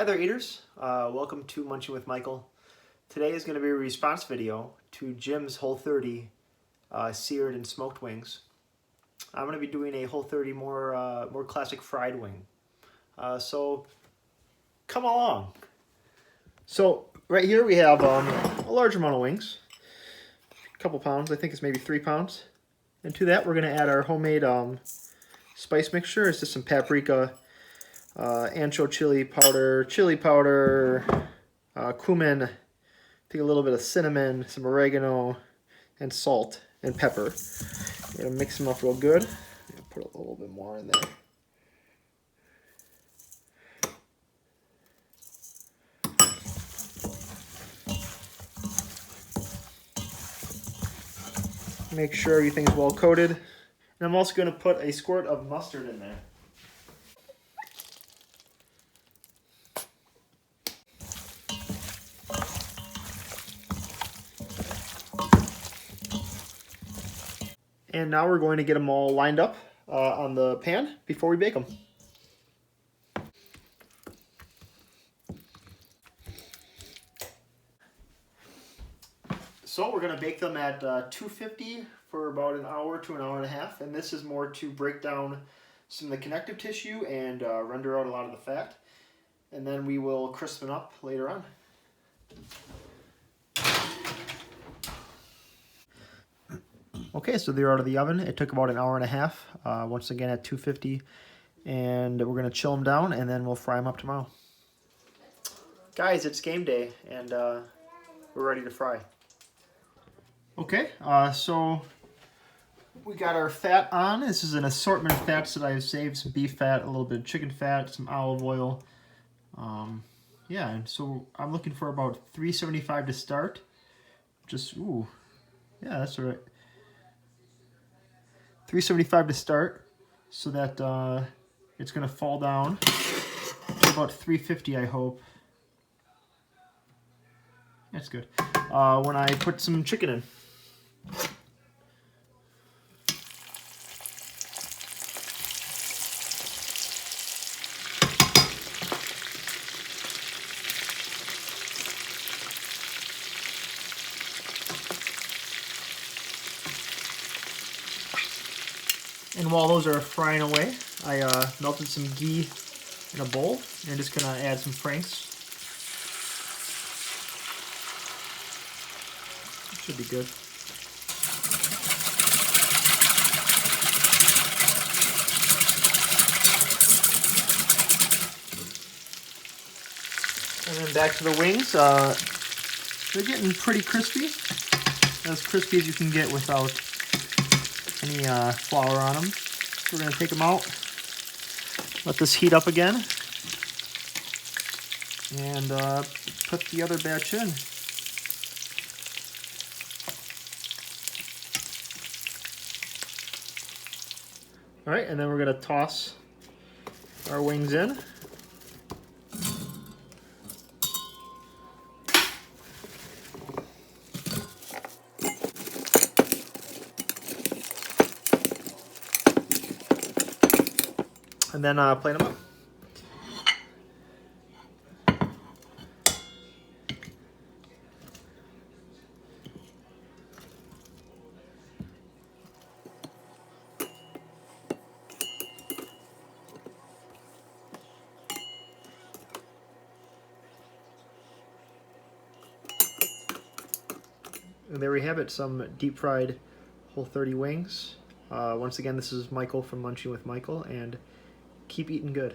Hi there, eaters. Welcome to Munching with Michael. Today is going to be a response video to Jim's Whole30 seared and smoked wings. I'm going to be doing a Whole30 more classic fried wing. So come along. So right here we have a large amount of wings, a couple pounds. I think it's maybe 3 pounds. And to that we're going to add our homemade spice mixture. It's just some paprika, ancho chili powder, cumin, I think a little bit of cinnamon, some oregano, and salt and pepper. We're gonna mix them up real good. Put a little bit more in there. Make sure everything's well coated. And I'm also gonna put a squirt of mustard in there. And now we're going to get them all lined up on the pan before we bake them. So we're going to bake them at 250 for about an hour to an hour and a half. And this is more to break down some of the connective tissue and render out a lot of the fat. And then we will crisp them up later on. Okay, so they're out of the oven. It took about an hour and a half, once again at 250, and we're gonna chill them down and then we'll fry them up tomorrow. Guys, it's game day and we're ready to fry. Okay, so we got our fat on. This is an assortment of fats that I've saved: some beef fat, a little bit of chicken fat, some olive oil. Yeah, and so I'm looking for about 375 to start. Just, ooh, yeah, that's all right. 375 to start, so that it's going to fall down to about 350, I hope. That's good. When I put some chicken in. And while those are frying away, I melted some ghee in a bowl and just gonna add some franks. Should be good. And then back to the wings. They're getting pretty crispy. As crispy as you can get without any flour on them. So we're going to take them out, let this heat up again, and put the other batch in. All right, and then we're going to toss our wings in. And then plate them up. And there we have it, some deep fried Whole30 wings. Once again, this is Michael from Munching with Michael, and keep eating good.